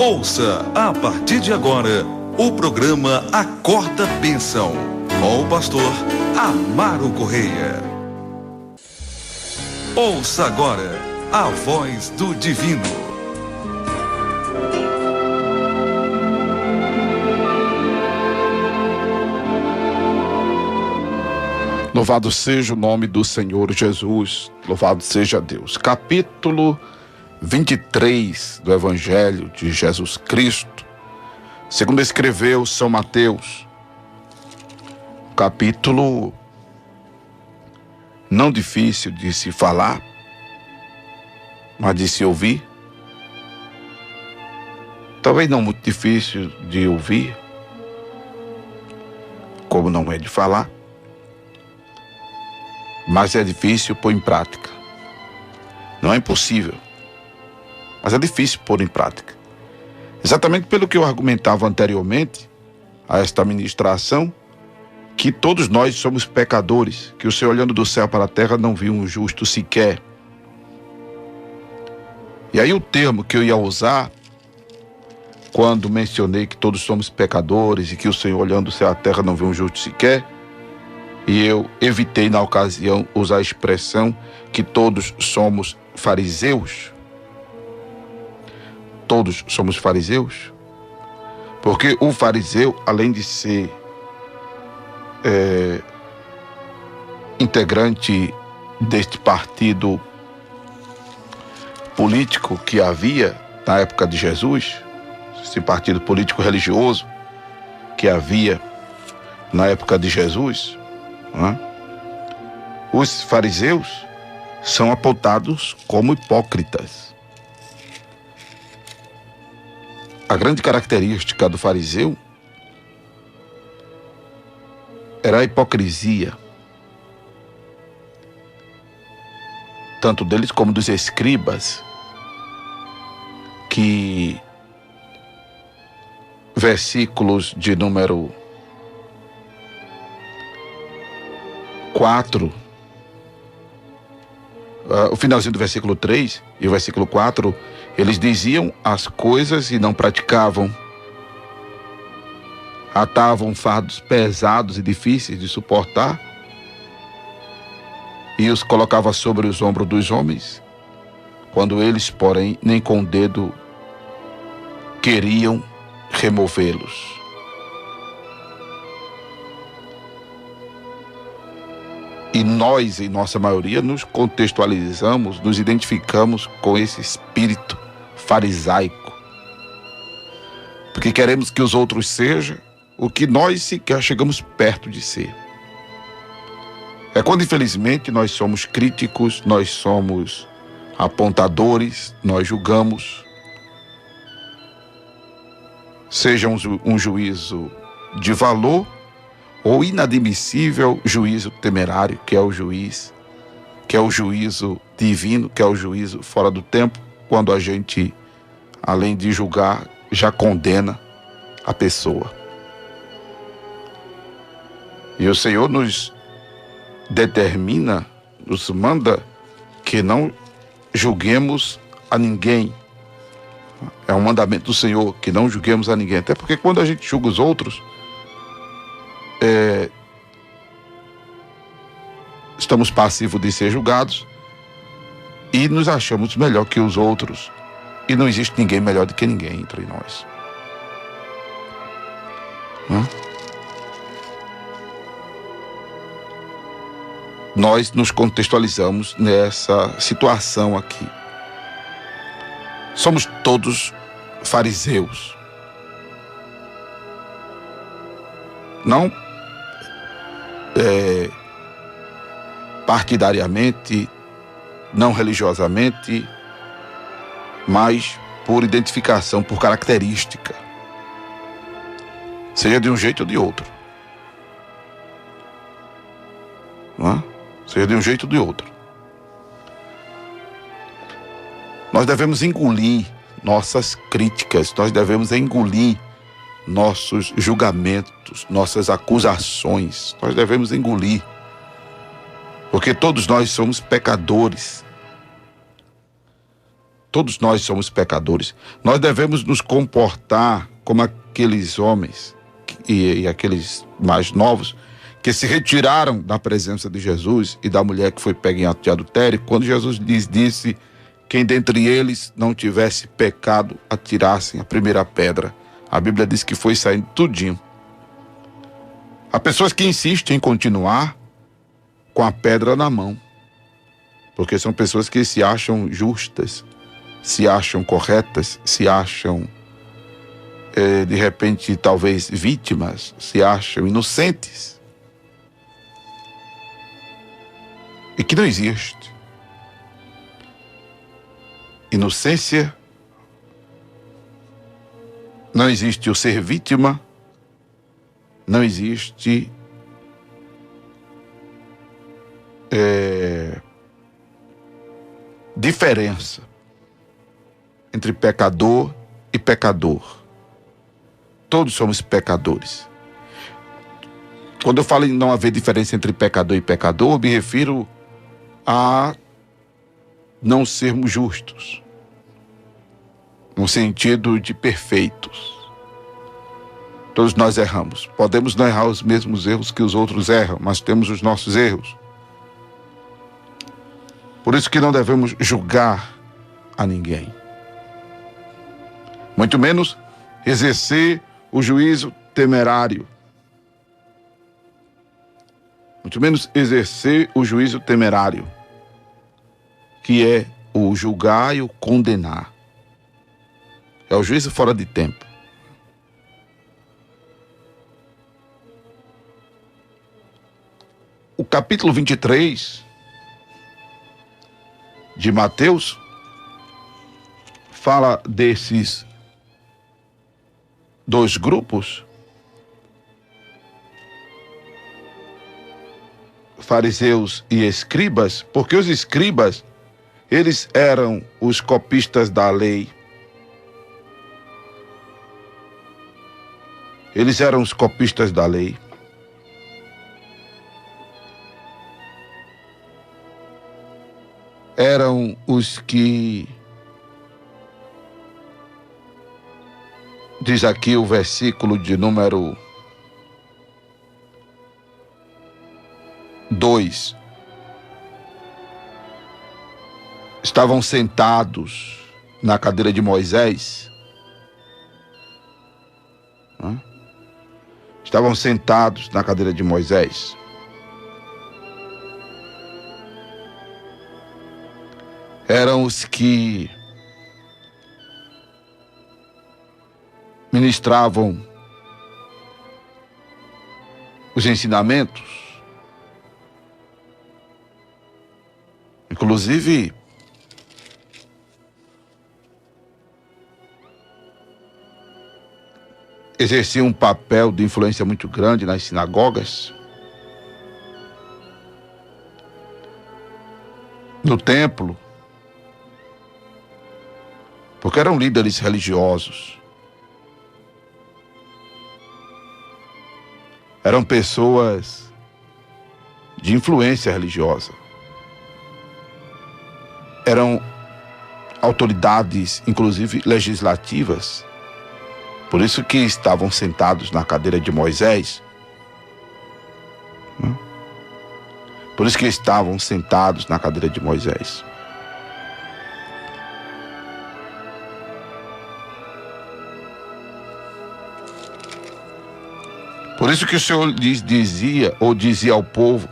Ouça a partir de agora o programa Acorda Bênção, com o pastor Amaro Correia. Ouça agora a voz do divino. Louvado seja o nome do Senhor Jesus, louvado seja Deus. Capítulo 23 do Evangelho de Jesus Cristo, segundo escreveu São Mateus. Capítulo não difícil de se falar, mas de se ouvir. Talvez não muito difícil de ouvir, como não é de falar. Mas é difícil pôr em prática. Não é impossível, mas é difícil pôr em prática. Exatamente pelo que eu argumentava anteriormente a esta ministração, que todos nós somos pecadores, que o Senhor, olhando do céu para a terra, não viu um justo sequer. E aí o termo que eu ia usar, quando mencionei que todos somos pecadores e que o Senhor, olhando do céu à terra, não viu um justo sequer, e eu evitei na ocasião usar a expressão que todos somos fariseus. Todos somos fariseus, porque o fariseu, além de ser integrante deste partido político que havia na época de Jesus, esse partido político religioso que havia na época de Jesus, os fariseus são apontados como hipócritas. A grande característica do fariseu era a hipocrisia, tanto deles como dos escribas, que versículos de número 4, o finalzinho do versículo 3 e o versículo 4, eles diziam as coisas e não praticavam. Atavam fardos pesados e difíceis de suportar e os colocava sobre os ombros dos homens, quando eles, porém, nem com o dedo queriam removê-los. E nós, em nossa maioria, nos contextualizamos, nos identificamos com esse espírito farisaico. Porque queremos que os outros sejam o que nós sequer chegamos perto de ser. É quando, infelizmente, nós somos críticos, nós somos apontadores, nós julgamos. Seja um juízo de valor, ou inadmissível juízo temerário, que é o juízo divino, que é o juízo fora do tempo, quando a gente, além de julgar, já condena a pessoa. E o Senhor nos determina, nos manda que não julguemos a ninguém. É um mandamento do Senhor, que não julguemos a ninguém. Até porque quando a gente julga os outros, estamos passivos de ser julgados e nos achamos melhor que os outros, e não existe ninguém melhor do que ninguém entre nós. Nós nos contextualizamos nessa situação aqui. Somos todos fariseus. Não partidariamente, não religiosamente, mas por identificação, por característica, seja de um jeito ou de outro, seja de um jeito ou de outro. Nós devemos engolir nossas críticas, nós devemos engolir nossos julgamentos, nossas acusações, nós devemos engolir, porque todos nós somos pecadores. Todos nós somos pecadores. Nós devemos nos comportar como aqueles homens e aqueles mais novos que se retiraram da presença de Jesus e da mulher que foi pega em ato de adultério, quando Jesus lhes disse: quem dentre eles não tivesse pecado, atirassem a primeira pedra. A Bíblia diz que foi saindo tudinho. Há pessoas que insistem em continuar com a pedra na mão, porque são pessoas que se acham justas, se acham corretas, se acham, de repente, talvez vítimas, se acham inocentes. E que não existe. Inocência, não existe o ser vítima, não existe diferença entre pecador e pecador. Todos somos pecadores. Quando eu falo em não haver diferença entre pecador e pecador, eu me refiro a não sermos justos, no sentido de perfeitos. Todos nós erramos. Podemos não errar os mesmos erros que os outros erram, mas temos os nossos erros. Por isso que não devemos julgar a ninguém. Muito menos exercer o juízo temerário. Muito menos exercer o juízo temerário, que é o julgar e o condenar. É o juízo fora de tempo. O capítulo 23 de Mateus fala desses dois grupos, fariseus e escribas, porque os escribas, eles eram os copistas da lei. Eles eram os copistas da lei. Eram os que, diz aqui o versículo de número 2, estavam sentados na cadeira de Moisés. Estavam sentados na cadeira de Moisés. Eram os que ministravam os ensinamentos. Inclusive, exerciam um papel de influência muito grande nas sinagogas, no templo, porque eram líderes religiosos. Eram pessoas de influência religiosa. Eram autoridades, inclusive legislativas. Por isso que estavam sentados na cadeira de Moisés. Por isso que estavam sentados na cadeira de Moisés. Por isso que o Senhor lhes dizia ao povo,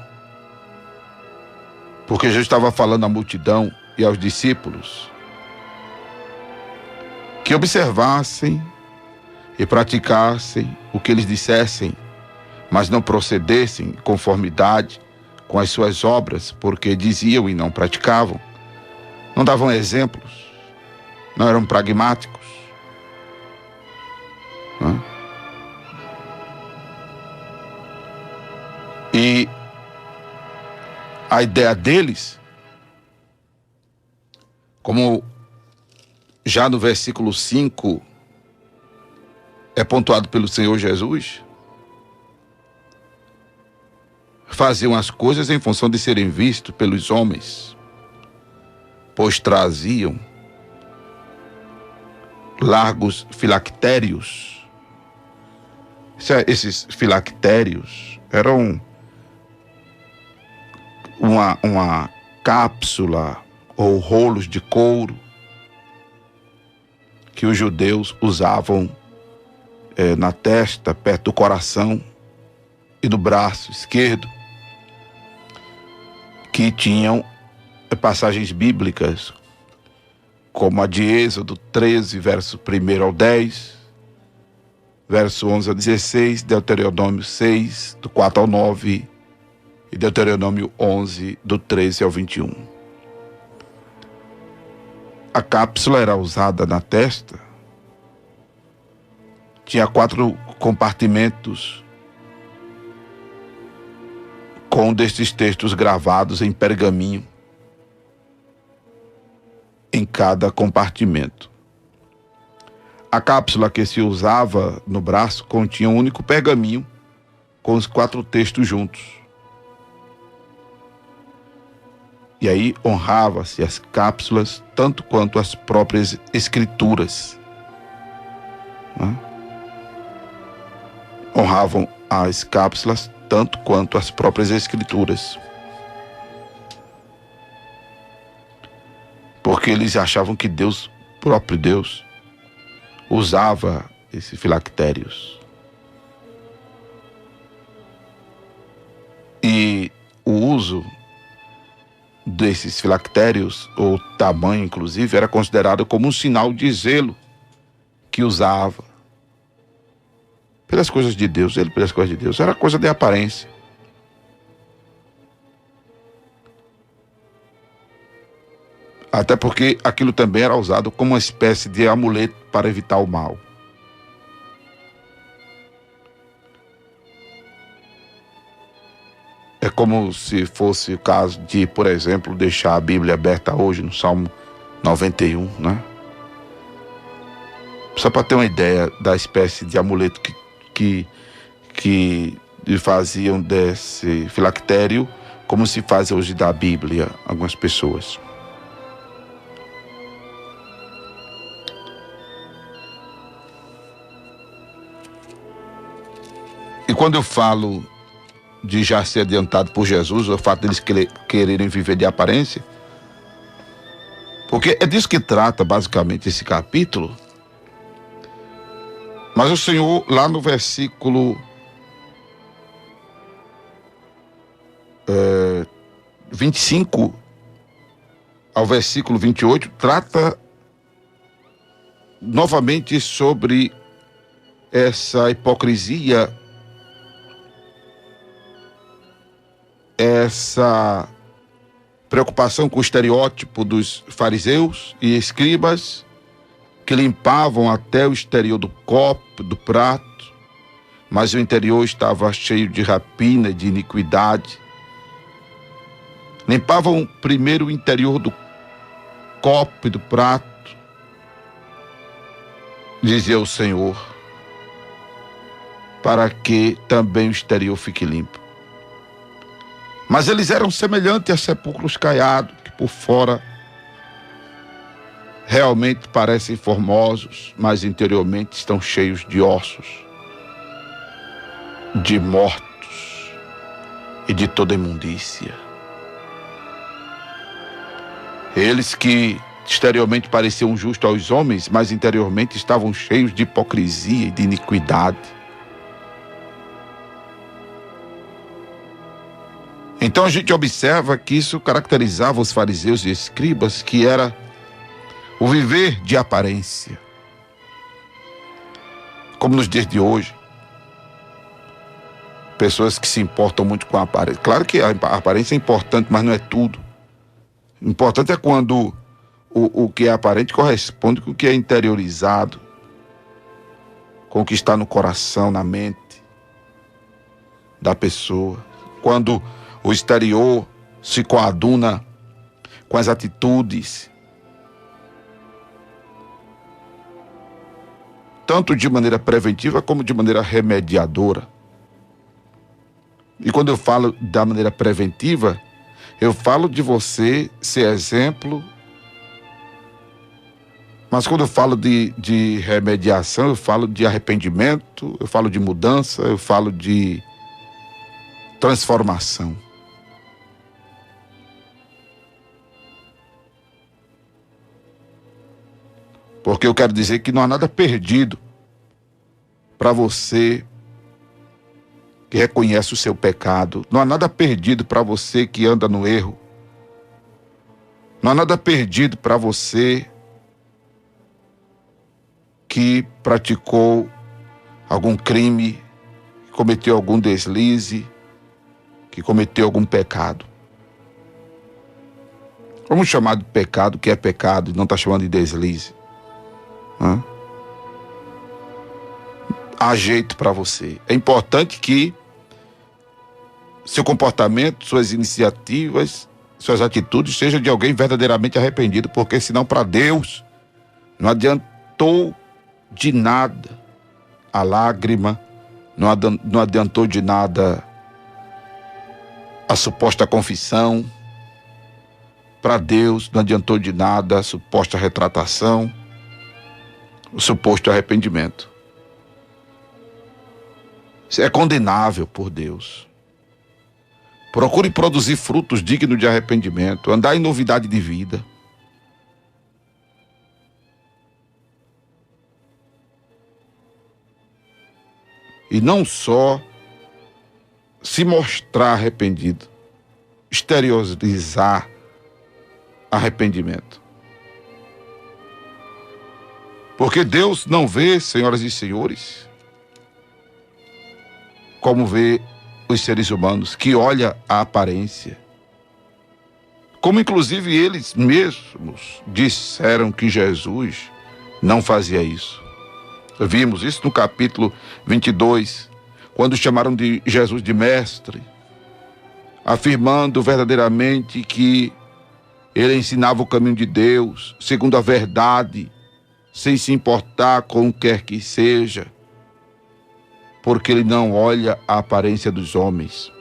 porque já estava falando à multidão e aos discípulos, que observassem e praticassem o que eles dissessem, mas não procedessem em conformidade com as suas obras, porque diziam e não praticavam. Não davam exemplos, não eram pragmáticos. E a ideia deles, como já no versículo 5 é pontuado pelo Senhor Jesus, faziam as coisas em função de serem vistos pelos homens, pois traziam largos filactérios. Esses filactérios eram uma cápsula ou rolos de couro que os judeus usavam na testa, perto do coração e do braço esquerdo, que tinham passagens bíblicas, como a de Êxodo 13, verso 1 ao 10, verso 11 ao 16, Deuteronômio 6, do 4 ao 9, e Deuteronômio 11, do 13 ao 21. A cápsula era usada na testa, tinha 4 compartimentos com um destes textos gravados em pergaminho em cada compartimento. A cápsula que se usava no braço continha um único pergaminho com os 4 textos juntos. E aí honrava-se as cápsulas tanto quanto as próprias escrituras, né? Honravam as cápsulas tanto quanto as próprias escrituras, porque eles achavam que Deus, próprio Deus, usava esses filactérios. E o uso desses filactérios, ou tamanho inclusive, era considerado como um sinal de zelo que usava pelas coisas de Deus, ele pelas coisas de Deus. Era coisa de aparência. Até porque aquilo também era usado como uma espécie de amuleto para evitar o mal. É como se fosse o caso de, por exemplo, deixar a Bíblia aberta hoje no Salmo 91, né? Só para ter uma ideia da espécie de amuleto que faziam desse filactério, como se faz hoje da Bíblia, algumas pessoas. E quando eu falo de já ser adiantado por Jesus, o fato deles quererem viver de aparência, porque é disso que trata basicamente esse capítulo. Mas o Senhor, lá no versículo 25 ao versículo 28, trata novamente sobre essa hipocrisia, essa preocupação com o estereótipo dos fariseus e escribas, que limpavam até o exterior do copo, do prato, mas o interior estava cheio de rapina e de iniquidade. Limpavam primeiro o interior do copo e do prato, dizia o Senhor, para que também o exterior fique limpo. Mas eles eram semelhantes a sepulcros caiados, que por fora realmente parecem formosos, mas interiormente estão cheios de ossos, de mortos e de toda imundícia. Eles que exteriormente pareciam justos aos homens, mas interiormente estavam cheios de hipocrisia e de iniquidade. Então a gente observa que isso caracterizava os fariseus e escribas, que era o viver de aparência. Como nos dias de hoje, pessoas que se importam muito com a aparência. Claro que a aparência é importante, mas não é tudo. O importante é quando o que é aparente corresponde com o que é interiorizado, com o que está no coração, na mente da pessoa. Quando o exterior se coaduna com as atitudes, tanto de maneira preventiva como de maneira remediadora. E quando eu falo da maneira preventiva, eu falo de você ser exemplo Mas quando eu falo de remediação, eu falo de arrependimento, eu falo de mudança, eu falo de transformação. Porque eu quero dizer que não há nada perdido para você que reconhece o seu pecado. Não há nada perdido para você que anda no erro. Não há nada perdido para você que praticou algum crime, que cometeu algum deslize, que cometeu algum pecado. Vamos chamar de pecado que é pecado e não está chamando de deslize. Há jeito para você. É importante que seu comportamento, suas iniciativas, suas atitudes sejam de alguém verdadeiramente arrependido, porque senão para Deus não adiantou de nada a lágrima, não adiantou de nada a suposta confissão, para Deus não adiantou de nada a suposta retratação, o suposto arrependimento. Isso é condenável por Deus. Procure produzir frutos dignos de arrependimento, andar em novidade de vida. E não só se mostrar arrependido, exteriorizar arrependimento. Porque Deus não vê, senhoras e senhores, como vê os seres humanos, que olha a aparência. Como inclusive eles mesmos disseram que Jesus não fazia isso. Vimos isso no capítulo 22, quando chamaram de Jesus de mestre, afirmando verdadeiramente que ele ensinava o caminho de Deus, segundo a verdade, sem se importar com o que quer que seja, porque ele não olha a aparência dos homens.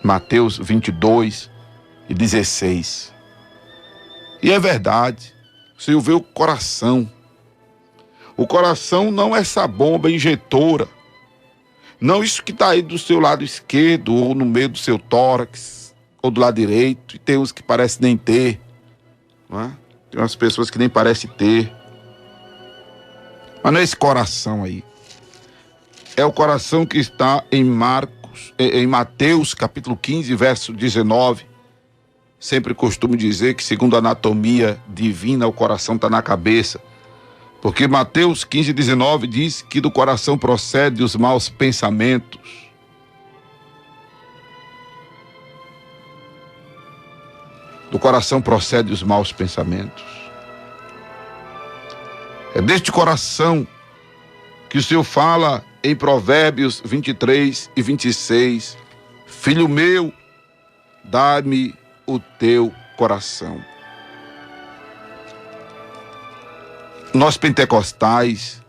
Mateus 22:16. E é verdade, o Senhor vê o coração. O coração não é essa bomba injetora, não isso que está aí do seu lado esquerdo, ou no meio do seu tórax, ou do lado direito, e tem uns que parecem nem ter, não é? Tem umas pessoas que nem parecem ter, mas não é esse coração aí. É o coração que está em Mateus capítulo 15, verso 19. Sempre costumo dizer que, segundo a anatomia divina, o coração está na cabeça. Porque Mateus 15:19 diz que do coração procede os maus pensamentos. Do coração procede os maus pensamentos. É deste coração que o Senhor fala em Provérbios 23:26. Filho meu, dá-me o teu coração. Nós pentecostais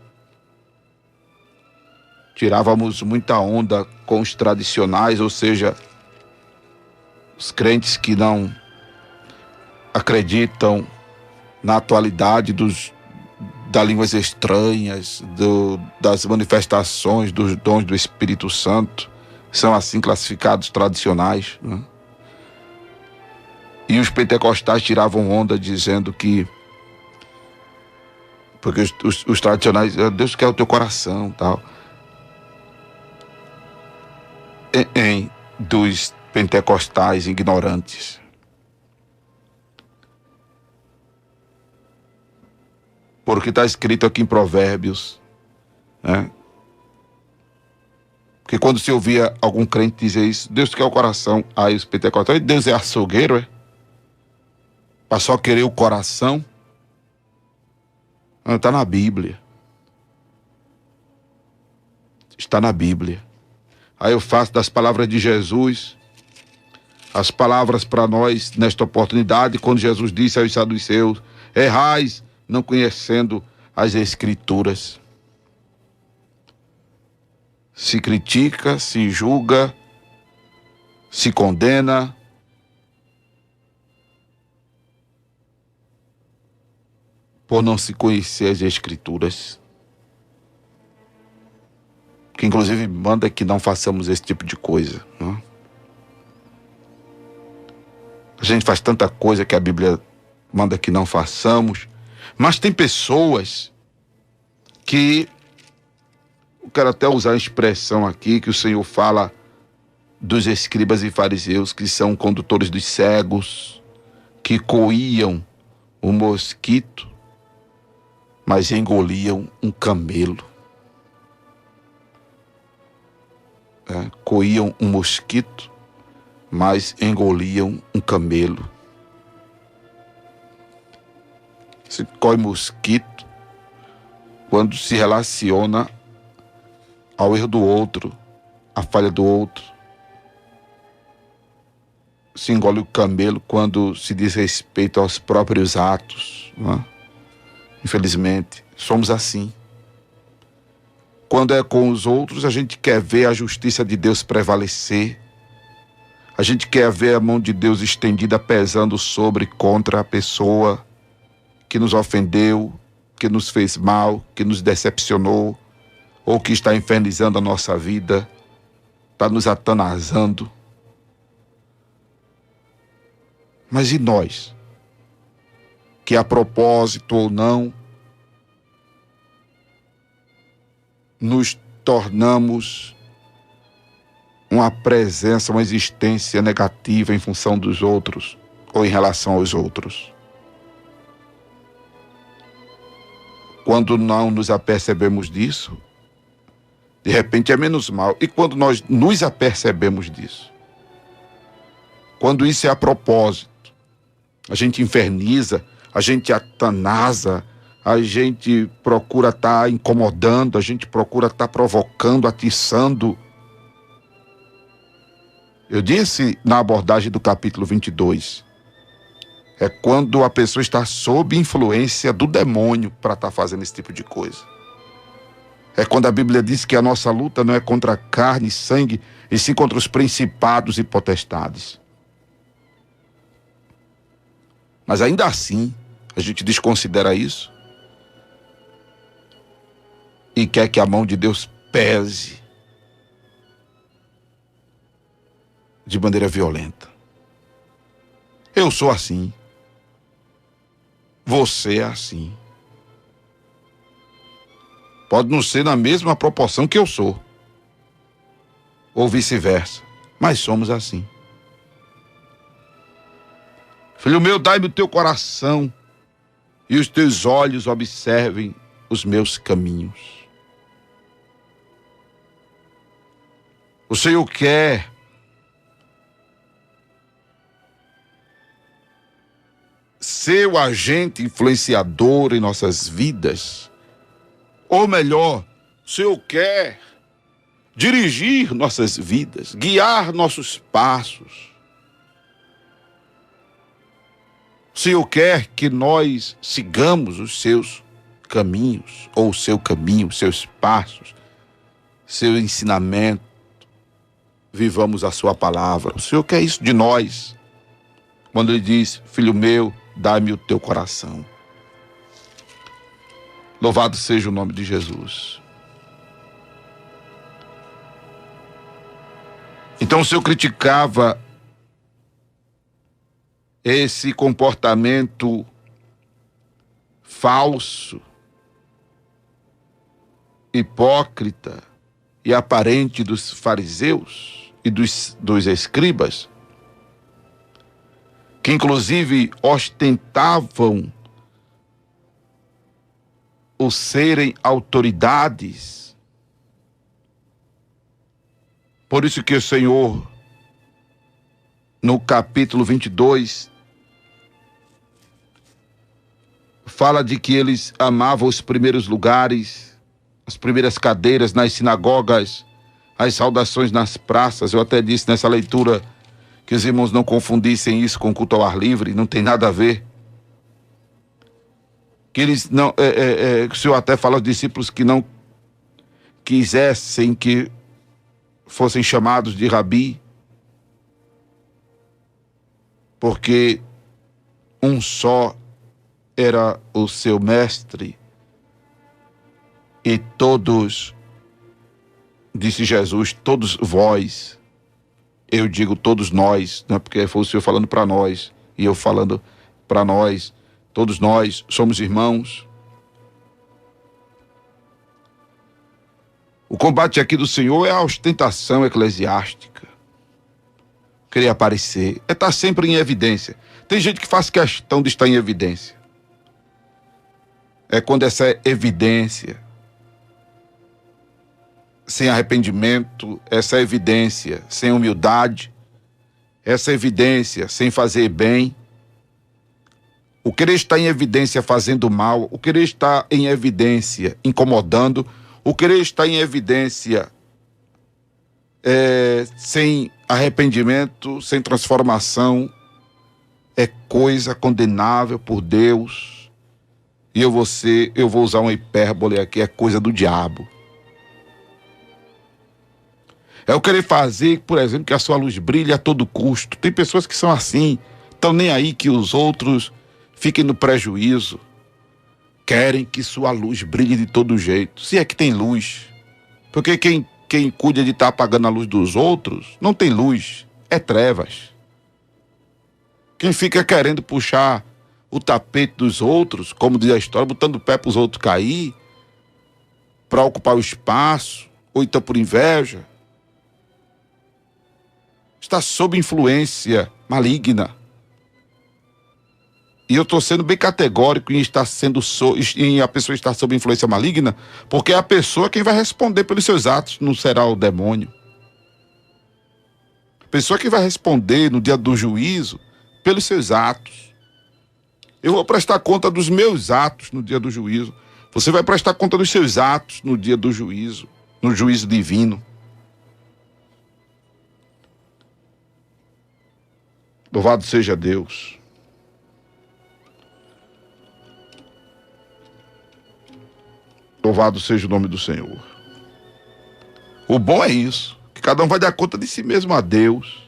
tirávamos muita onda com os tradicionais, ou seja, os crentes que não acreditam na atualidade das línguas estranhas, das manifestações dos dons do Espírito Santo, são assim classificados tradicionais, né? E os pentecostais tiravam onda dizendo que, porque os tradicionais, Deus quer o teu coração, tal. Dos pentecostais ignorantes. Porque está escrito aqui em Provérbios, né? Porque quando se ouvia algum crente dizer isso, Deus quer o coração, aí os pentecostais, Deus é açougueiro, é? Para só querer o coração? Não, está na Bíblia. Está na Bíblia. Aí eu faço das palavras de Jesus as palavras para nós nesta oportunidade, quando Jesus disse aos saduceus: errais, não conhecendo as Escrituras. Se critica, se julga, se condena. por não se conhecer as Escrituras, que inclusive manda que não façamos esse tipo de coisa, não? A gente faz tanta coisa que a Bíblia manda que não façamos, mas tem pessoas que, eu quero até usar a expressão aqui que o Senhor fala dos escribas e fariseus, que são condutores dos cegos, que coíam o mosquito, mas engoliam um camelo. Coíam um mosquito, mas engoliam um camelo. Se coi mosquito quando se relaciona ao erro do outro, à falha do outro. Se engole o camelo quando se diz respeito aos próprios atos, não é? Infelizmente, somos assim. Quando é com os outros, a gente quer ver a justiça de Deus prevalecer. A gente quer ver a mão de Deus estendida pesando sobre e contra a pessoa que nos ofendeu, que nos fez mal, que nos decepcionou, ou que está infernizando a nossa vida, está nos atanazando. Mas e nós? Que a propósito ou não, nos tornamos uma presença, uma existência negativa em função dos outros ou em relação aos outros. Quando não nos apercebemos disso, de repente é menos mal. E quando nós nos apercebemos disso, quando isso é a propósito, a gente inferniza, a gente atanasa, a gente procura estar incomodando, a gente procura estar provocando, atiçando. Eu disse na abordagem do capítulo 22, é quando a pessoa está sob influência do demônio para estar fazendo esse tipo de coisa. É quando a Bíblia diz que a nossa luta não é contra carne e sangue, e sim contra os principados e potestades. Mas ainda assim, a gente desconsidera isso e quer que a mão de Deus pese de maneira violenta. Eu sou assim. Você é assim. Pode não ser na mesma proporção que eu sou, ou vice-versa, mas somos assim. Filho meu, dai-me o teu coração e os teus olhos observem os meus caminhos. O Senhor quer ser o agente influenciador em nossas vidas. Ou melhor, o Senhor quer dirigir nossas vidas, guiar nossos passos. O Senhor quer que nós sigamos os seus caminhos, ou o seu caminho, os seus passos, seu ensinamento. Vivamos a sua palavra. O Senhor quer isso de nós. Quando Ele diz, filho meu, dá-me o teu coração. Louvado seja o nome de Jesus. Então o Senhor criticava esse comportamento falso, hipócrita e aparente dos fariseus e dos escribas, que inclusive ostentavam o serem autoridades. Por isso que o Senhor, no capítulo 22, fala de que eles amavam os primeiros lugares, as primeiras cadeiras nas sinagogas, as saudações nas praças. Eu até disse nessa leitura que os irmãos não confundissem isso com culto ao ar livre, não tem nada a ver. Que eles não, o Senhor até fala aos discípulos que não quisessem que fossem chamados de rabi, porque um só era o seu mestre, e todos, disse Jesus, todos vós, eu digo todos nós, né, porque foi o Senhor falando para nós, e eu falando para nós, todos nós somos irmãos. O combate aqui do Senhor é a ostentação eclesiástica. Querer aparecer, é estar sempre em evidência. Tem gente que faz questão de estar em evidência. É quando essa evidência, sem arrependimento, essa evidência sem humildade, essa evidência sem fazer bem, o querer estar em evidência fazendo mal, o querer estar em evidência incomodando, o querer estar em evidência sem arrependimento, sem transformação, é coisa condenável por Deus. E eu vou usar uma hipérbole aqui, é coisa do diabo. É o querer fazer, por exemplo, que a sua luz brilhe a todo custo. Tem pessoas que são assim, estão nem aí que os outros fiquem no prejuízo. Querem que sua luz brilhe de todo jeito, se é que tem luz. Porque quem cuida de estar apagando a luz dos outros, não tem luz, é trevas. Quem fica querendo puxar o tapete dos outros, como diz a história, botando o pé para os outros cair, para ocupar o espaço, ou então por inveja, está sob influência maligna. E eu estou sendo bem categórico em a pessoa estar sob influência maligna, porque é a pessoa quem vai responder pelos seus atos, não será o demônio. A pessoa que vai responder no dia do juízo pelos seus atos. Eu vou prestar conta dos meus atos no dia do juízo. Você vai prestar conta dos seus atos no dia do juízo, no juízo divino. Louvado seja Deus. Louvado seja o nome do Senhor. O bom é isso, que cada um vai dar conta de si mesmo a Deus.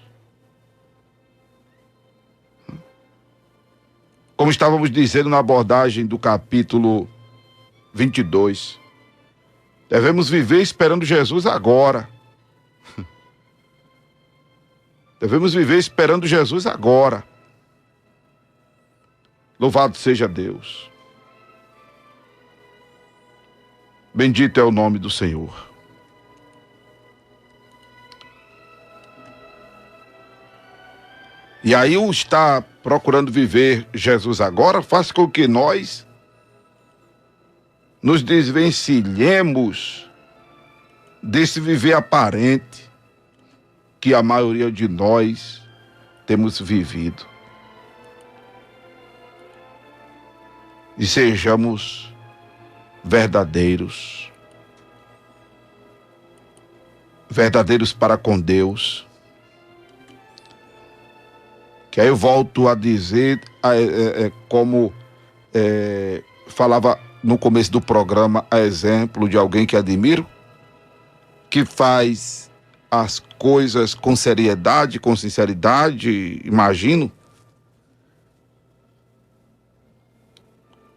Como estávamos dizendo na abordagem do capítulo 22, devemos viver esperando Jesus agora. Devemos viver esperando Jesus agora. Louvado seja Deus. Bendito é o nome do Senhor. E aí o estar procurando viver Jesus agora faz com que nós nos desvencilhemos desse viver aparente que a maioria de nós temos vivido. E sejamos verdadeiros para com Deus. Que aí eu volto a dizer, como falava no começo do programa, a exemplo de alguém que admiro, que faz as coisas com seriedade, com sinceridade, imagino,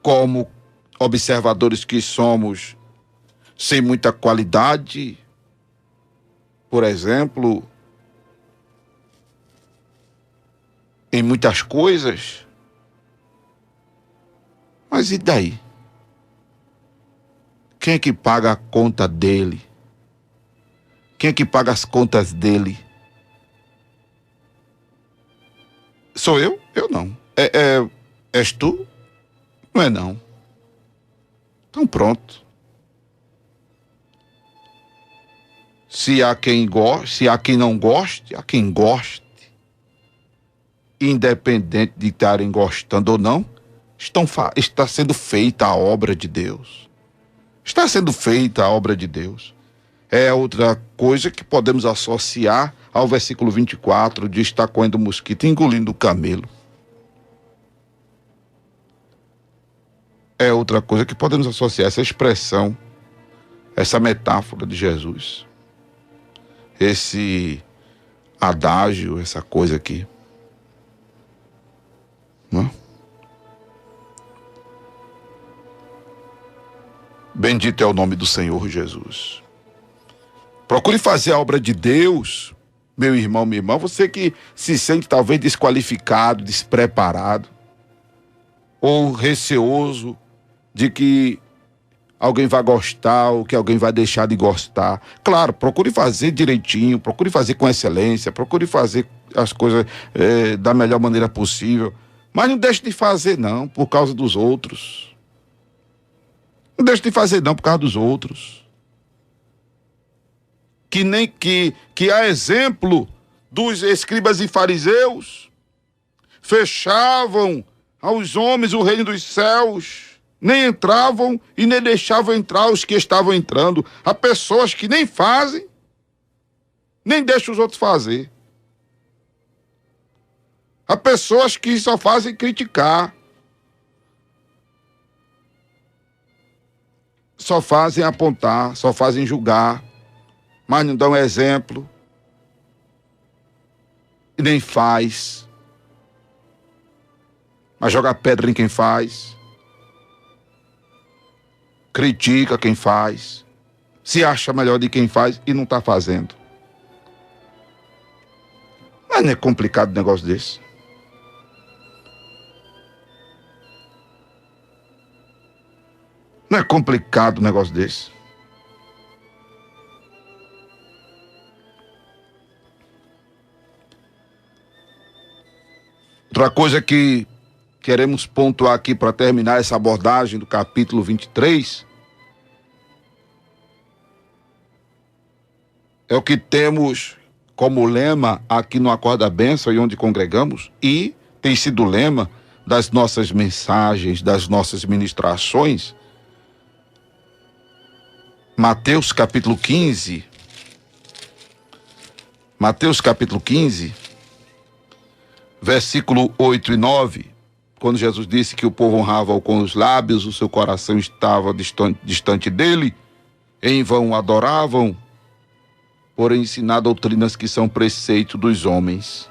como observadores que somos, sem muita qualidade, por exemplo, em muitas coisas. Mas e daí? Quem é que paga a conta dele? Quem é que paga as contas dele? Sou eu? Eu não. És tu? Não é não. Então pronto. Se há quem goste, se há quem não goste, há quem goste. Independente de estarem gostando ou não, está sendo feita a obra de Deus. Está sendo feita a obra de Deus. É outra coisa que podemos associar ao versículo 24 de estar coendo o mosquito e engolindo o camelo. É outra coisa que podemos associar essa expressão, essa metáfora de Jesus. Esse adágio, essa coisa aqui. Não? Bendito é o nome do Senhor Jesus. Procure fazer a obra de Deus, meu irmão, minha irmã. Você que se sente talvez desqualificado, despreparado, ou receoso de que alguém vai gostar ou que alguém vai deixar de gostar. Claro, procure fazer direitinho, procure fazer com excelência, procure fazer as coisas da melhor maneira possível. Mas não deixe de fazer não, por causa dos outros. Não deixe de fazer não por causa dos outros. Que a exemplo dos escribas e fariseus, fechavam aos homens o reino dos céus, nem entravam e nem deixavam entrar os que estavam entrando. Há pessoas que nem fazem, nem deixam os outros fazer. Há pessoas que só fazem criticar, só fazem apontar, só fazem julgar, mas não dão exemplo e nem faz, mas joga pedra em quem faz, critica quem faz, se acha melhor de quem faz e não está fazendo. Mas não é complicado um negócio desse. Não é complicado um negócio desse. Outra coisa que queremos pontuar aqui para terminar essa abordagem do capítulo 23 é o que temos como lema aqui no Acorda a Bênção e onde congregamos, e tem sido o lema das nossas mensagens, das nossas ministrações. Mateus capítulo 15, versículo 8 e 9, quando Jesus disse que o povo honrava-o com os lábios, o seu coração estava distante dele, em vão o adoravam, por ensinar doutrinas que são preceito dos homens.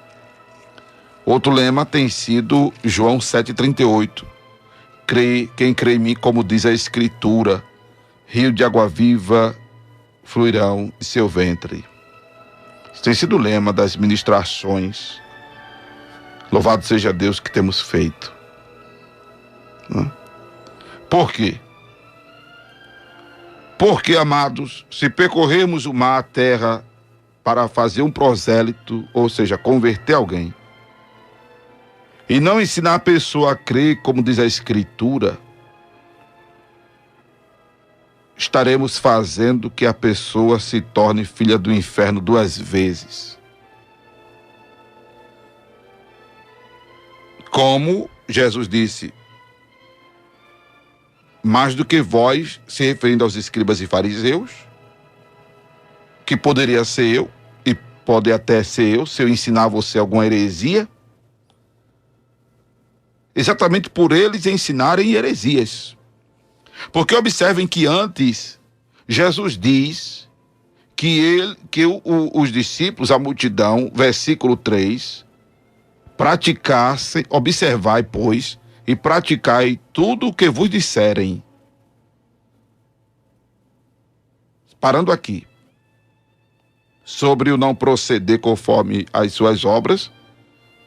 Outro lema tem sido João 7,38, quem crê em mim, como diz a Escritura, rio de água viva fluirão de seu ventre. Isso tem sido o lema das ministrações. Louvado seja Deus que temos feito. Por quê? Porque, amados, se percorrermos o mar, a terra, para fazer um prosélito, ou seja, converter alguém, e não ensinar a pessoa a crer, como diz a Escritura, estaremos fazendo que a pessoa se torne filha do inferno 2 vezes. Como Jesus disse, mais do que vós, se referindo aos escribas e fariseus, que poderia ser eu, e pode até ser eu, se eu ensinar você alguma heresia, exatamente por eles ensinarem heresias. Porque observem que antes, Jesus diz os discípulos, a multidão, versículo 3, praticassem, observai, pois, e praticai tudo o que vos disserem. Parando aqui, sobre o não proceder conforme as suas obras,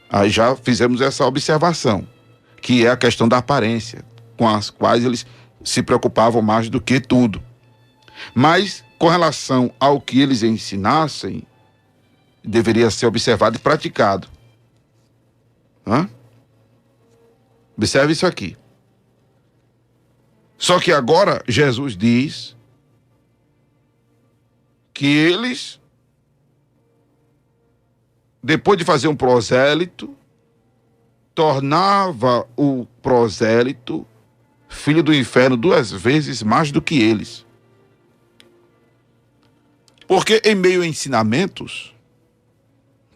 aí já fizemos essa observação, que é a questão da aparência, com as quais eles se preocupavam mais do que tudo. Mas, com relação ao que eles ensinassem, deveria ser observado e praticado. Observe isso aqui. Só que agora Jesus diz que eles, depois de fazer um prosélito, tornava o prosélito filho do inferno 2 vezes mais do que eles. Porque em meio a ensinamentos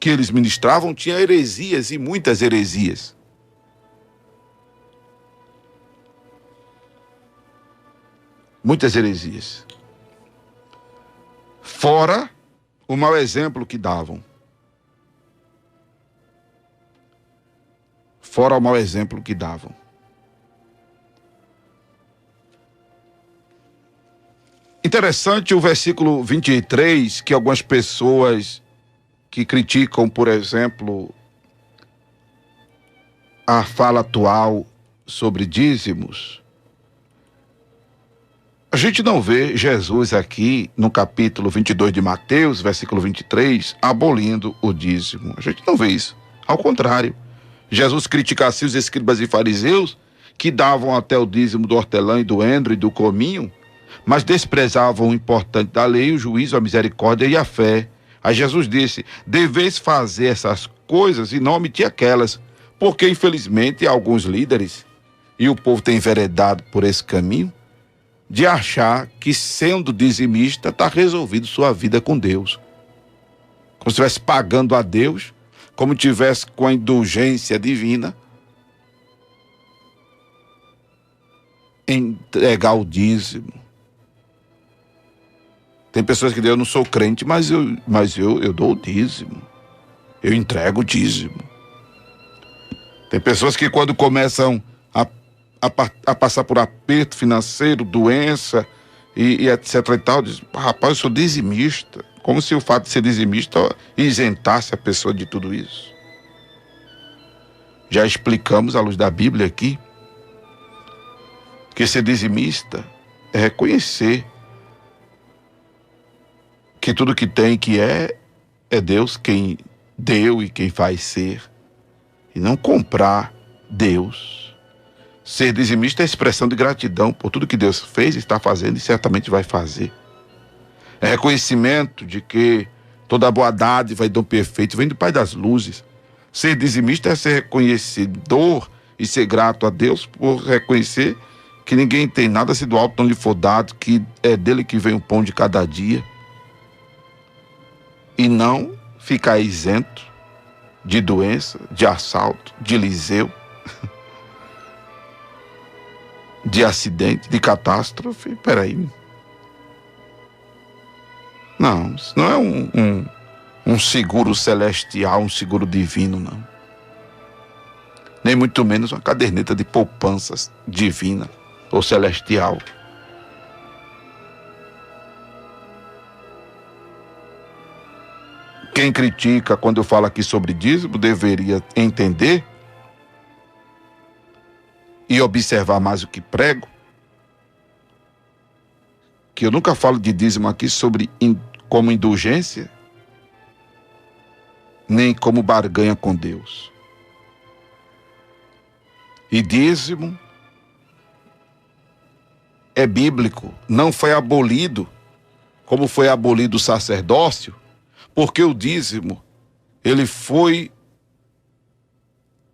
que eles ministravam, tinha heresias e muitas heresias. Muitas heresias. Fora o mau exemplo que davam. Fora o mau exemplo que davam. Interessante o versículo 23, que algumas pessoas que criticam, por exemplo, a fala atual sobre dízimos, a gente não vê Jesus aqui no capítulo 22 de Mateus, versículo 23, abolindo o dízimo. A gente não vê isso. Ao contrário, Jesus critica assim os escribas e fariseus que davam até o dízimo do hortelã e do endro e do cominho, mas desprezavam o importante da lei, o juízo, a misericórdia e a fé. Aí Jesus disse: deveis fazer essas coisas e não omitir aquelas, porque infelizmente alguns líderes, e o povo tem enveredado por esse caminho, de achar que sendo dizimista está resolvido sua vida com Deus. Como se estivesse pagando a Deus, como tivesse com a indulgência divina, entregar o dízimo. Tem pessoas que dizem: eu não sou crente, mas eu dou o dízimo. Eu entrego o dízimo. Tem pessoas que quando começam a passar por aperto financeiro, doença e etc e tal, dizem: rapaz, eu sou dizimista. Como se o fato de ser dizimista isentasse a pessoa de tudo isso. Já explicamos à luz da Bíblia aqui que ser dizimista é reconhecer que tudo que tem, que é Deus quem deu e quem faz ser, e não comprar Deus. Ser dizimista é expressão de gratidão por tudo que Deus fez, está fazendo e certamente vai fazer. É reconhecimento de que toda boa dádiva e dom perfeito vem do Pai das luzes. Ser dizimista é ser reconhecedor e ser grato a Deus por reconhecer que ninguém tem nada se do alto não lhe for dado, que é dele que vem o pão de cada dia. E não ficar isento de doença, de assalto, de liseu, de acidente, de catástrofe. Peraí. Não, isso não é um seguro celestial, um seguro divino, não. Nem muito menos uma caderneta de poupanças divina ou celestial. Quem critica quando eu falo aqui sobre dízimo deveria entender e observar mais o que prego, que eu nunca falo de dízimo aqui como indulgência, nem como barganha com Deus. E dízimo é bíblico, não foi abolido como foi abolido o sacerdócio, porque o dízimo, ele foi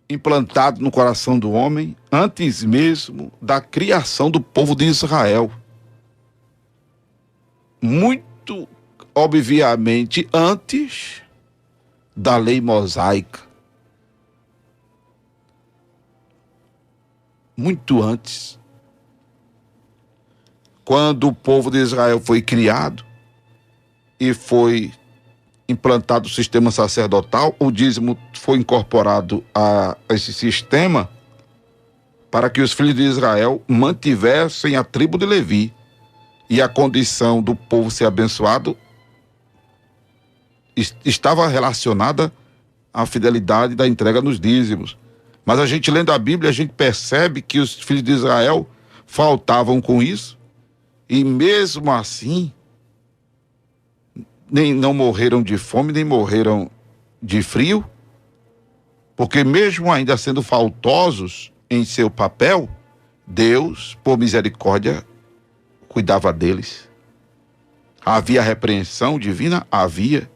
implantado no coração do homem antes mesmo da criação do povo de Israel. Muito obviamente antes da lei mosaica. Muito antes. Quando o povo de Israel foi criado e foi implantado o sistema sacerdotal, o dízimo foi incorporado a esse sistema para que os filhos de Israel mantivessem a tribo de Levi. E a condição do povo ser abençoado estava relacionada à fidelidade da entrega nos dízimos. Mas a gente lendo a Bíblia, a gente percebe que os filhos de Israel faltavam com isso, e mesmo assim não morreram de fome, nem morreram de frio, porque mesmo ainda sendo faltosos em seu papel, Deus, por misericórdia, cuidava deles. Havia repreensão divina? Havia,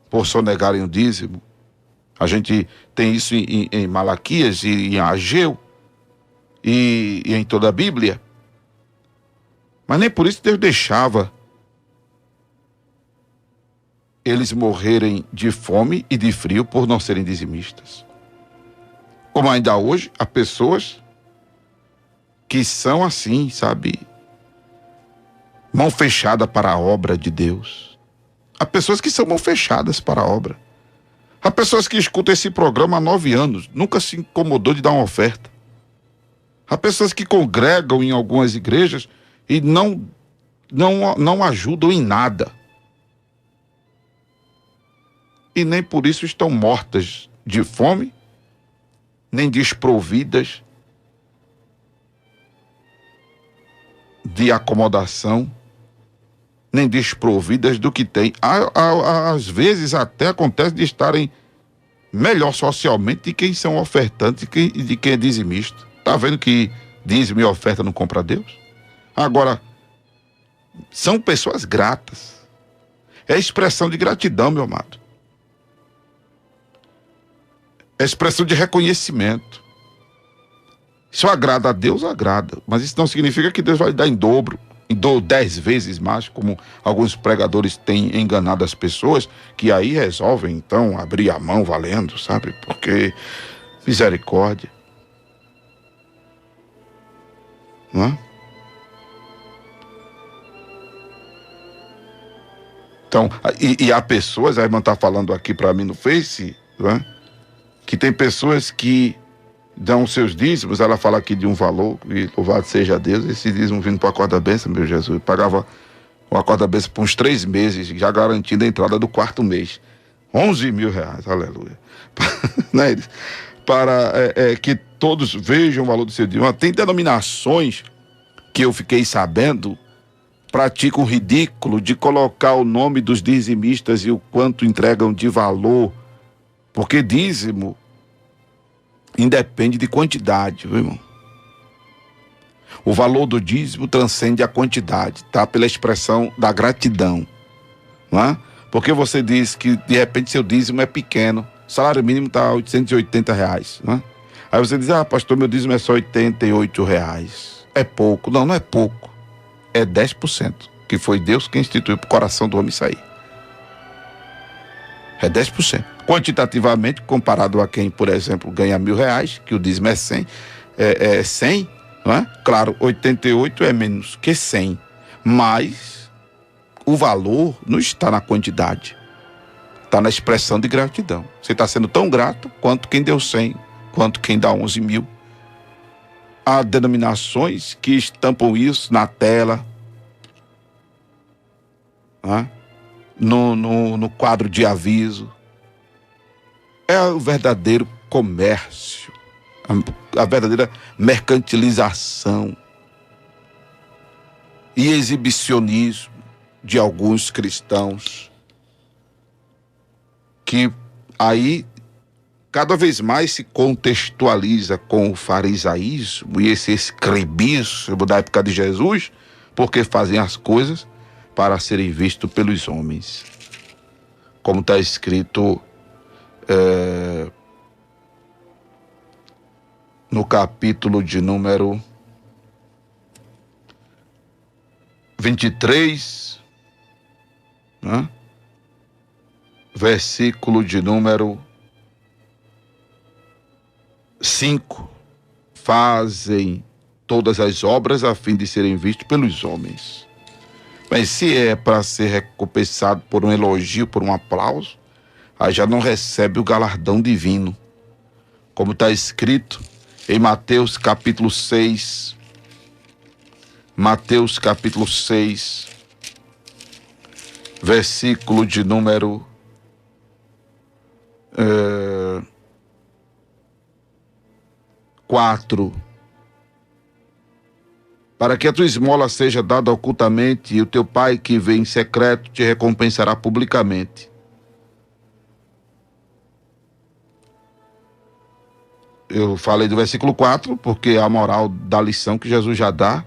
por sonegarem o dízimo. A gente tem isso em Malaquias e em Ageu e em toda a Bíblia. Mas nem por isso Deus deixava eles morrerem de fome e de frio por não serem dizimistas. Como ainda hoje, há pessoas que são assim, sabe, mão fechada para a obra de Deus. Há pessoas que são mão fechadas para a obra. Há pessoas que escutam esse programa há 9 anos, nunca se incomodou de dar uma oferta. Há pessoas que congregam em algumas igrejas e não não ajudam em nada. E nem por isso estão mortas de fome, nem desprovidas de acomodação, nem desprovidas do que tem. Às vezes até acontece de estarem melhor socialmente de quem são ofertantes e de quem é dizimista. Está vendo que dízimo e oferta não compra Deus? Agora, são pessoas gratas. É expressão de gratidão, meu amado. É expressão de reconhecimento. Isso agrada a Deus, agrada. Mas isso não significa que Deus vai dar em dobro, 10 vezes mais, como alguns pregadores têm enganado as pessoas, que aí resolvem, então, abrir a mão valendo, sabe? Porque misericórdia. Não é? Então, e há pessoas, a irmã está falando aqui para mim no Face, não é? Que tem pessoas que dão seus dízimos, ela fala aqui de um valor, e louvado seja Deus, esse dízimo vindo para a corda-benção, meu Jesus, pagava uma corda-benção por uns 3 meses, já garantindo a entrada do 4º mês. 11 mil reais, aleluia. Né? Para que todos vejam o valor do seu dízimo. Tem denominações que eu fiquei sabendo, praticam o ridículo de colocar o nome dos dizimistas e o quanto entregam de valor, porque dízimo independe de quantidade, viu, irmão? O valor do dízimo transcende a quantidade, tá? Pela expressão da gratidão, não é? Porque você diz que de repente seu dízimo é pequeno, o salário mínimo está R$880, não é? Aí você diz, pastor, meu dízimo é só R$88. É pouco. Não, não é pouco. É 10%, que foi Deus quem instituiu para o coração do homem sair. É 10%. Quantitativamente, comparado a quem, por exemplo, ganha R$1.000, que o dízimo é 100, é 100, não é? Claro, 88 é menos que 100, mas o valor não está na quantidade, está na expressão de gratidão. Você está sendo tão grato quanto quem deu 100, quanto quem dá 11 mil. Há denominações que estampam isso na tela, não é? No quadro de aviso. É o verdadeiro comércio, a verdadeira mercantilização e exibicionismo de alguns cristãos, que aí cada vez mais se contextualiza com o farisaísmo e esse escribismo da época de Jesus, porque fazem as coisas para serem vistos pelos homens. Como está escrito no capítulo de número 23, né? Versículo de número 5. Fazem todas as obras a fim de serem vistos pelos homens. Mas se é para ser recompensado por um elogio, por um aplauso, aí já não recebe o galardão divino. Como está escrito em Mateus capítulo 6. Mateus capítulo 6, versículo de número 4. Para que a tua esmola seja dada ocultamente, e o teu pai que vem em secreto te recompensará publicamente. Eu falei do versículo 4, porque é a moral da lição que Jesus já dá,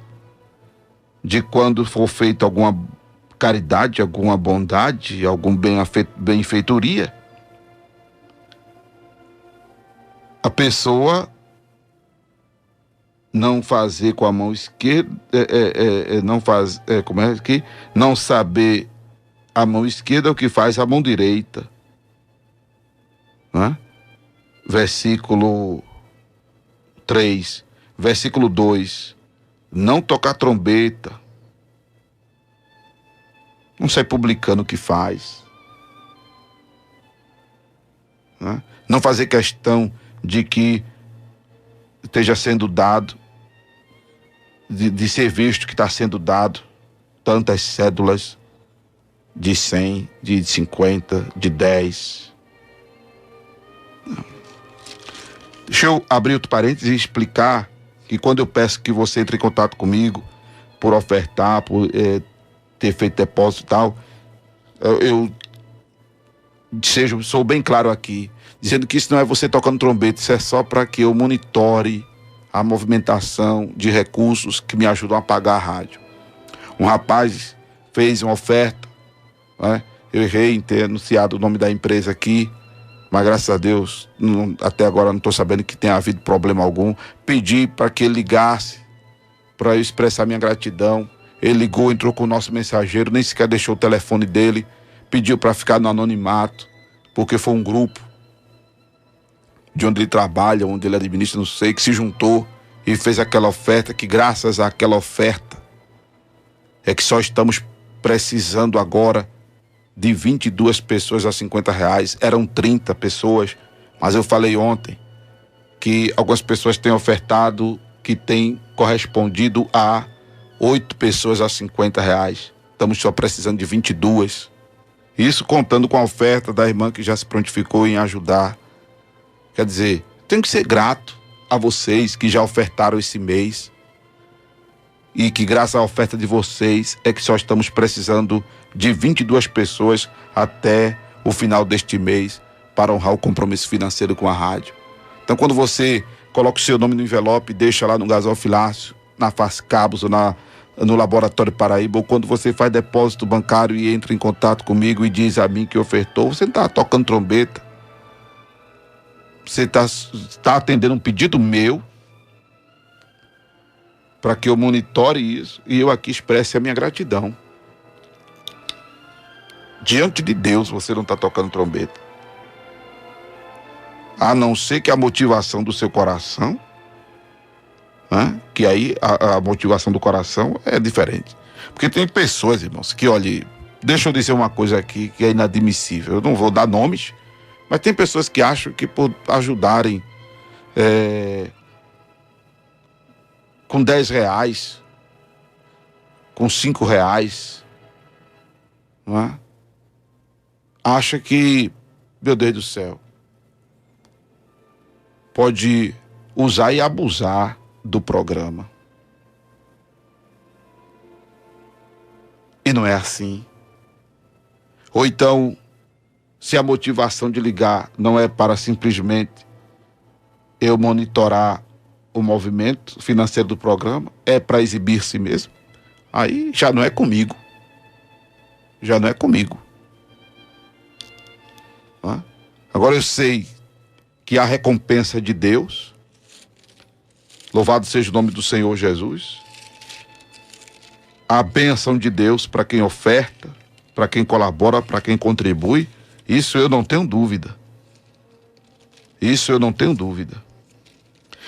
de quando for feita alguma caridade, alguma bondade, algum benfeitoria, a pessoa não fazer com a mão esquerda, não saber a mão esquerda é o que faz a mão direita, não é? Versículo 3, versículo 2, não tocar trombeta, não sai publicando o que faz, né? Não fazer questão de que esteja sendo dado, de ser visto que está sendo dado tantas cédulas de 100, de 50, de 10. Deixa eu abrir outro parênteses e explicar que quando eu peço que você entre em contato comigo por ofertar, por ter feito depósito e tal, eu sou bem claro aqui, dizendo que isso não é você tocando trombeta, isso é só para que eu monitore a movimentação de recursos que me ajudam a pagar a rádio. Um rapaz fez uma oferta, né? Eu errei em ter anunciado o nome da empresa aqui, mas graças a Deus, até agora não estou sabendo que tenha havido problema algum. Pedi para que ele ligasse, para eu expressar minha gratidão. Ele ligou, entrou com o nosso mensageiro, nem sequer deixou o telefone dele, pediu para ficar no anonimato, porque foi um grupo de onde ele trabalha, onde ele administra, não sei, que se juntou e fez aquela oferta, que graças àquela oferta é que só estamos precisando agora de 22 pessoas a R$50. Eram 30 pessoas, mas eu falei ontem que algumas pessoas têm ofertado, que tem correspondido a 8 pessoas a R$50. Estamos só precisando de 22. Isso contando com a oferta da irmã que já se prontificou em ajudar. Quer dizer, tenho que ser grato a vocês que já ofertaram esse mês e que graças à oferta de vocês é que só estamos precisando de 22 pessoas até o final deste mês para honrar o compromisso financeiro com a rádio. Então, quando você coloca o seu nome no envelope, deixa lá no gasofilácio, na Faz Cabos ou no Laboratório Paraíba, ou quando você faz depósito bancário e entra em contato comigo e diz a mim que ofertou, você não está tocando trombeta. Você está atendendo um pedido meu para que eu monitore isso e eu aqui expresse a minha gratidão. Diante de Deus, você não está tocando trombeta. A não ser que a motivação do seu coração, né? Que aí a motivação do coração é diferente. Porque tem pessoas, irmãos, que, olha, deixa eu dizer uma coisa aqui que é inadmissível. Eu não vou dar nomes, mas tem pessoas que acham que por ajudarem com R$10, com R$5, não é? Acha que, meu Deus do céu, pode usar e abusar do programa. E não é assim. Ou então, se a motivação de ligar não é para simplesmente eu monitorar o movimento financeiro do programa, é para exibir-se mesmo, aí já não é comigo. Já não é comigo. Não é? Agora eu sei que a recompensa de Deus, louvado seja o nome do Senhor Jesus, a bênção de Deus para quem oferta, para quem colabora, para quem contribui, isso eu não tenho dúvida. Isso eu não tenho dúvida.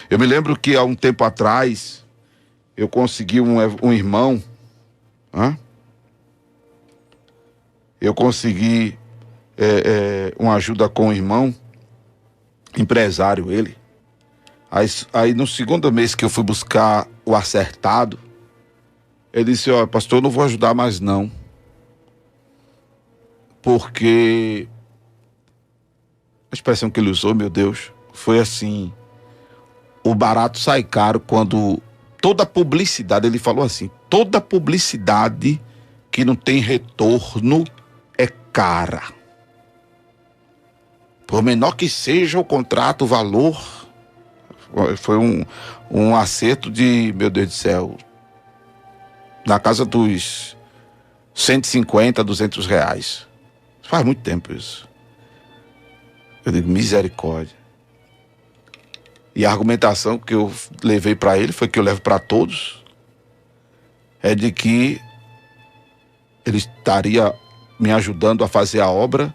Eu me lembro que há um tempo atrás, eu consegui um irmão, eu consegui uma ajuda com um irmão, empresário ele. Aí no segundo mês que eu fui buscar o acertado, ele disse, ó, pastor, eu não vou ajudar mais não. Porque a expressão que ele usou, meu Deus, foi assim, o barato sai caro quando toda publicidade, ele falou assim, toda publicidade que não tem retorno é cara. Por menor que seja o contrato, o valor, foi um acerto de, meu Deus do céu, na casa dos 150, R$200. Faz muito tempo isso. Eu digo, misericórdia. E a argumentação que eu levei para ele, foi que eu levo para todos, é de que ele estaria me ajudando a fazer a obra,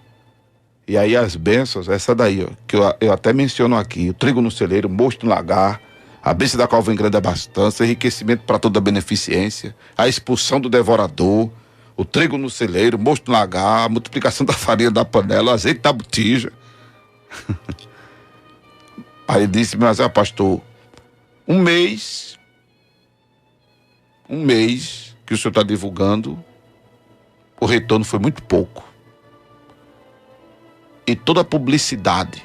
e aí as bênçãos, essa daí, ó, que eu até menciono aqui, o trigo no celeiro, mosto no lagar, a bênção da qual vem grande abastança, enriquecimento para toda a beneficência, a expulsão do devorador, o trigo no celeiro, mosto no lagar, a multiplicação da farinha da panela, o azeite da botija. Aí ele disse, mas pastor, um mês que o senhor está divulgando, o retorno foi muito pouco. E toda a publicidade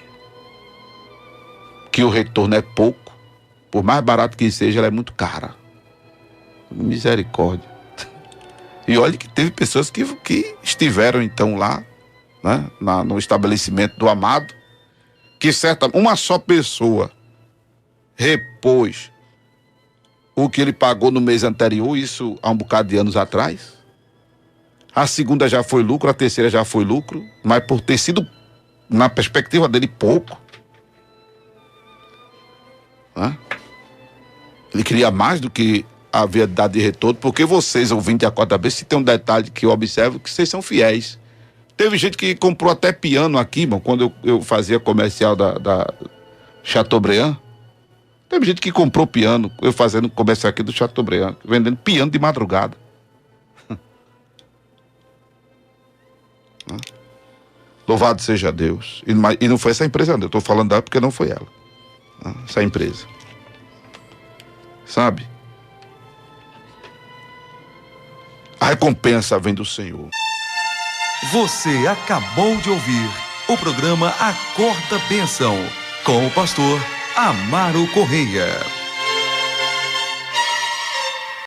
que o retorno é pouco, por mais barato que seja, ela é muito cara. Misericórdia. E olha que teve pessoas que estiveram então lá, né, no estabelecimento do amado, que uma só pessoa repôs o que ele pagou no mês anterior, isso há um bocado de anos atrás. A segunda já foi lucro, a terceira já foi lucro, mas por ter sido, na perspectiva dele, pouco, né? Ele queria mais do que havia dado de retorno, porque vocês, ouvintes da Corda Bênção, se tem um detalhe que eu observo, que vocês são fiéis. Teve gente que comprou até piano aqui, irmão, quando eu fazia comercial da Chateaubriand. Teve gente que comprou piano, eu fazendo comercial aqui do Chateaubriand, vendendo piano de madrugada. Louvado seja Deus. E não foi essa empresa, não. Eu estou falando dela porque não foi ela. Essa empresa. Sabe? A recompensa vem do Senhor. Você acabou de ouvir o programa Acorda Bênção, com o pastor Amaro Correia.